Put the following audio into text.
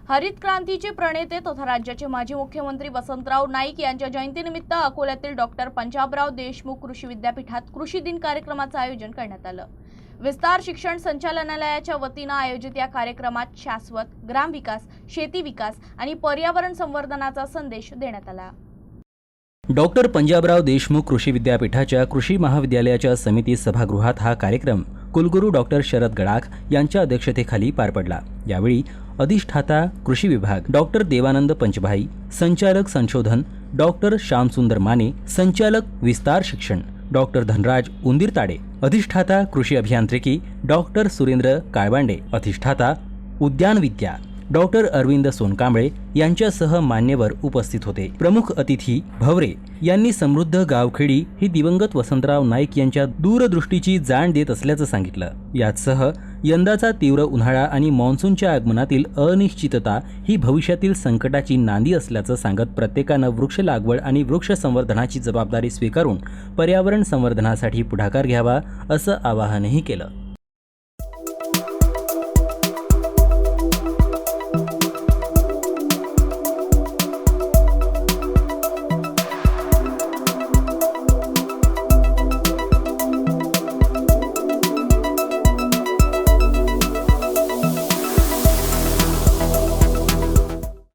हरित क्रांतीचे प्रणेते तथा राज्याचे माजी मुख्यमंत्री वसंतराव नाईक यांच्या जयंतीनिमित्त अकोल्यातील डॉक्टर पंजाबराव देशमुख कृषी विद्यापीठात कृषी दिन कार्यक्रमाचे आयोजन करण्यात आलं। विस्तार शिक्षण संचालनालयाच्या वतीने आयोजित या कार्यक्रमात शाश्वत ग्रामविकास, शेती विकास आणि पर्यावरण संवर्धनाचा संदेश देण्यात आला। डॉक्टर पंजाबराव देशमुख कृषी विद्यापीठाच्या कृषी महाविद्यालयाच्या समिती सभागृहात हा कार्यक्रम कुलगुरू डॉक्टर शरद गडाख यांच्या अध्यक्षतेखाली पार पडला। यावेळी अधिष्ठाता कृषी विभाग डॉक्टर देवानंद पंचभाई, संचालक संशोधन डॉक्टर श्यामसुंदर माने, संचालक विस्तार शिक्षण डॉक्टर धनराज उंदीरताडे, अधिष्ठाता कृषी अभियांत्रिकी डॉक्टर सुरेंद्र काळबांडे, अधिष्ठाता उद्यान विद्या डॉक्टर अरविंद सोनकांबळे यांच्यासह मान्यवर उपस्थित होते। प्रमुख अतिथी भवरे यांनी समृद्ध गावखेडी ही दिवंगत वसंतराव नाईक यांच्या दूरदृष्टीची जाण देत असल्याचं सांगितलं। याचसह यंदाचा तीव्र उन्हाळा आणि मान्सूनच्या आगमनातील अनिश्चितता ही भविष्यातील संकटाची नांदी असल्याचं सांगत प्रत्येकानं वृक्ष लागवड आणि वृक्ष संवर्धनाची जबाबदारी स्वीकारून पर्यावरण संवर्धनासाठी पुढाकार घ्यावा असं आवाहनही केलं।